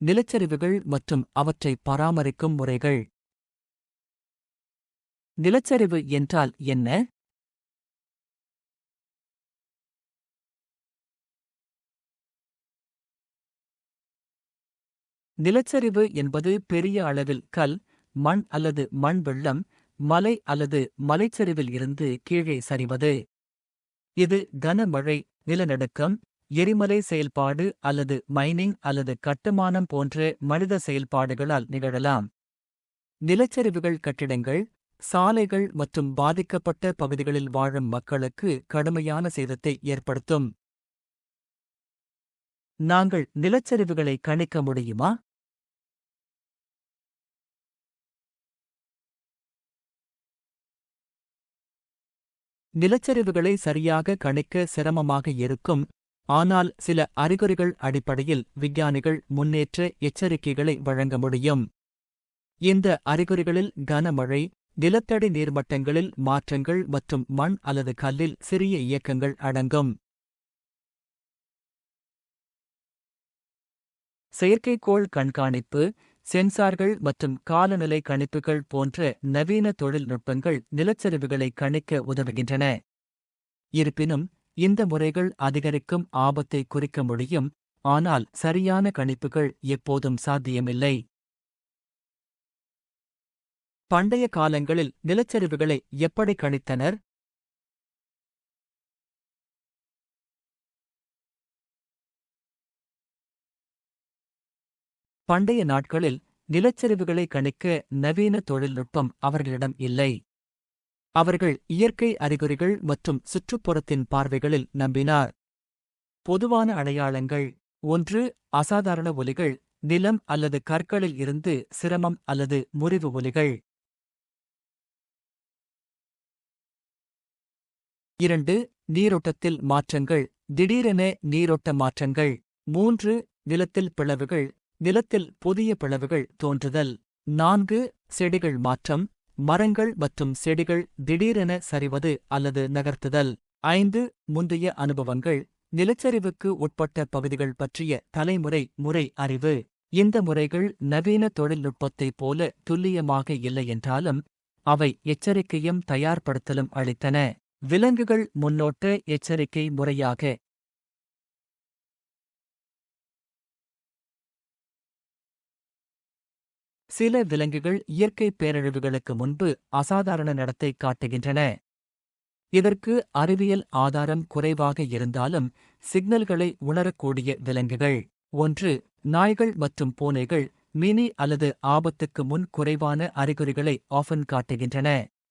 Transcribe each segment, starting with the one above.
நிலச்சரிவுகள் மற்றும் அவற்றை பராமரிக்கும் முறைகள். நிலச்சரிவு என்றால் என்ன? நிலச்சரிவு என்பது பெரிய அளவில் கல், மண் அல்லது மண் வெள்ளம், மலை அல்லது மலைச்சரிவில் இருந்து கீழே சரிவது. இது கனமழை, நிலநடுக்கம், எரிமலை செயல்பாடு அல்லது மைனிங் அல்லது கட்டுமானம் போன்ற மனித செயல்பாடுகளால் நிகழலாம். நிலச்சரிவுகள் கட்டிடங்கள், சாலைகள் மற்றும் பாதிக்கப்பட்ட பகுதிகளில் வாழும் மக்களுக்கு கடுமையான சேதத்தை ஏற்படுத்தும். நாங்கள் நிலச்சரிவுகளை கணிக்க முடியுமா? நிலச்சரிவுகளை சரியாக கணிக்க சிரமமாக இருக்கும், ஆனால் சில அறிகுறிகள் அடிப்படையில் விஞ்ஞானிகள் முன்னேற்ற எச்சரிக்கைகளை வழங்க முடியும். இந்த அறிகுறிகளில் கனமழை, நிலத்தடி நீர்மட்டங்களில் மாற்றங்கள் மற்றும் மண் அல்லது கல்லில் சிறிய இயக்கங்கள் அடங்கும். செயற்கைக்கோள் கண்காணிப்பு, சென்சார்கள் மற்றும் காலநிலை கணிப்புகள் போன்ற நவீன தொழில்நுட்பங்கள் நிலச்சரிவுகளை கணிக்க உதவுகின்றன. இருப்பினும், இந்த முறைகள் அதிகரிக்கும் ஆபத்தை குறிக்க முடியும், ஆனால் சரியான கணிப்புகள் எப்போதும் சாத்தியமில்லை. பண்டைய காலங்களில் நிலச்சரிவுகளை எப்படி கணித்தனர்? பண்டைய நாட்களில் நிலச்சரிவுகளை கணிக்க நவீன தொழில்நுட்பம் அவர்களிடம் இல்லை. அவர்கள் இயற்கை அறிகுறிகள் மற்றும் சுற்றுப்புறத்தின் பார்வைகளில் நம்பினார். பொதுவான அடையாளங்கள்: 1. அசாதாரண ஒலிகள், நிலம் அல்லது கற்களில் இருந்து சிரமம் அல்லது முறிவு ஒலிகள். 2. நீரோட்டத்தில் மாற்றங்கள், திடீரென நீரோட்ட மாற்றங்கள். 3. நிலத்தில் பிளவுகள், நிலத்தில் புதிய பிளவுகள் தோன்றுதல். 4. செடிகள் மாற்றம், மரங்கள் மற்றும் செடிகள் திடீரென சரிவது அல்லது நகர்த்துதல். 5. முந்தைய அனுபவங்கள், நிலச்சரிவுக்கு உட்பட்ட பகுதிகள் பற்றிய தலைமுறை முறை அறிவு. இந்த முறைகள் நவீன தொழில்நுட்பத்தைப் போல துல்லியமாக இல்லையென்றாலும் அவை எச்சரிக்கையும் தயார்படுத்தலும் அளித்தன. விலங்குகள் முன்னோட்ட எச்சரிக்கை முறையாக. சில விலங்குகள் இயற்கை பேரழிவுகளுக்கு முன்பு அசாதாரண நடத்தை காட்டுகின்றன. இதற்கு அறிவியல் ஆதாரம் குறைவாக இருந்தாலும் சிக்னல்களை உணரக்கூடிய விலங்குகள். 1. நாய்கள் மற்றும் பூனைகள் மினி அல்லது ஆபத்துக்கு முன் குறைவான அறிகுறிகளை ஆஃபன் காட்டுகின்றன.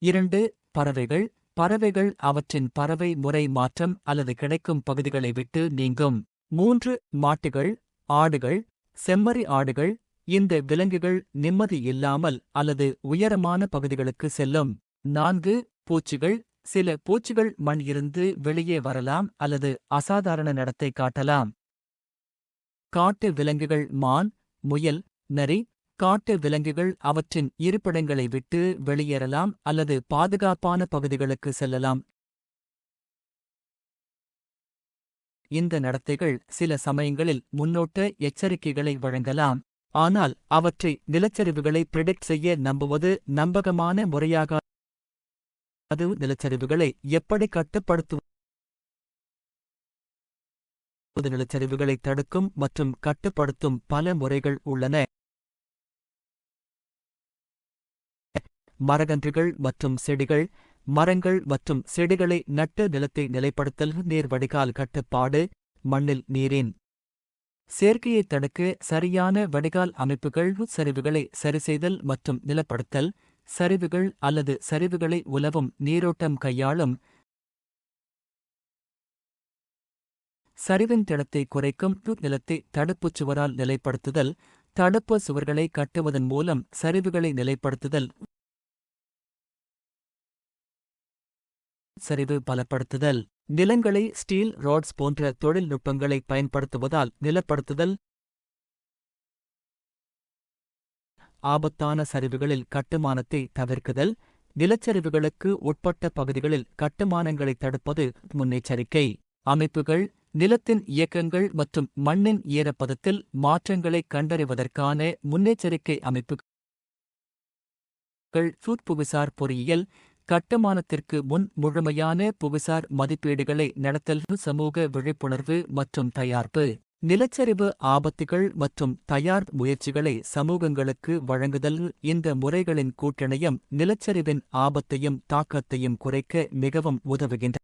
2. பறவைகள் பறவைகள் அவற்றின் பறவை முறை மாற்றம் அல்லது கிடைக்கும் பகுதிகளை விட்டு நீங்கும். 3. மாட்டுகள், ஆடுகள், செம்மறி ஆடுகள் இந்த விலங்குகள் நிம்மதி இல்லாமல் அல்லது உயரமான பகுதிகளுக்கு செல்லும். 4. பூச்சிகள் சில பூச்சிகள் மண் இருந்து வெளியே வரலாம் அல்லது அசாதாரண நடத்தை காட்டலாம். காட்டு விலங்குகள் மான், முயல், நரி. காட்டு விலங்குகள் அவற்றின் இருப்பிடங்களை விட்டு வெளியேறலாம் அல்லது பாதுகாப்பான பகுதிகளுக்கு செல்லலாம். இந்த நடத்தைகள் சில சமயங்களில் முன்னோட்ட எச்சரிக்கைகளை வழங்கலாம், ஆனால் அவற்றை நிலச்சரிவுகளை பிரெடிக்ட் செய்ய நம்புவது நம்பகமான முறையாக. அது நிலச்சரிவுகளை எப்படி கட்டுப்படுத்துவது? நிலச்சரிவுகளை தடுக்கும் மற்றும் கட்டுப்படுத்தும் பல முறைகள் உள்ளன. மரக்கன்றுகள் மற்றும் செடிகள் மரங்கள் மற்றும் செடிகளை நட்டு நிலத்தை நிலைப்படுத்தல். நீர் வடிகால் கட்டுப்பாடு, மண்ணில் நீரின் சேர்க்கையை தடுக்க சரியான வடிகால் அமைப்புகள். சரிவுகளை சரிசெய்தல் மற்றும் நிலப்படுத்தல். சரிவுகள் அல்லது சரிவுகளை உலவும் நீரோட்டம் கையாளும். சரிவின் திடத்தை குறைக்கும். நிலத்தை தடுப்புச் சுவரால் நிலைப்படுத்துதல். தடுப்பு சுவர்களை கட்டுவதன் மூலம் சரிவுகளை நிலைப்படுத்துதல். சரிவு பலப்படுத்துதல். நிலங்களை ஸ்டீல் ராட்ஸ் போன்ற தொழில்நுட்பங்களை பயன்படுத்துவதால் நிலப்படுத்துதல். ஆபத்தான சரிவுகளில் கட்டுமானத்தை தவிர்க்குதல். நிலச்சரிவுகளுக்கு உட்பட்ட பகுதிகளில் கட்டுமானங்களை தடுப்பது முன்னெச்சரிக்கை அமைப்புகள். நிலத்தின் இயக்கங்கள் மற்றும் மண்ணின் ஈரப்பதத்தில் மாற்றங்களைக் கண்டறிவதற்கான முன்னெச்சரிக்கை அமைப்புகள். புவிசார் பொறியியல் கட்டுமானத்திற்கு முன் முழுமையான புவிசார் மதிப்பீடுகளை நடத்தல். சமூக விழிப்புணர்வு மற்றும் தயார்ப்பு. நிலச்சரிவு ஆபத்துகள் மற்றும் தயார் முயற்சிகளை சமூகங்களுக்கு வழங்குதல். இந்த முறைகளின் கூட்டிணையம் நிலச்சரிவின் ஆபத்தையும் தாக்கத்தையும் குறைக்க மிகவும் உதவுகின்றன.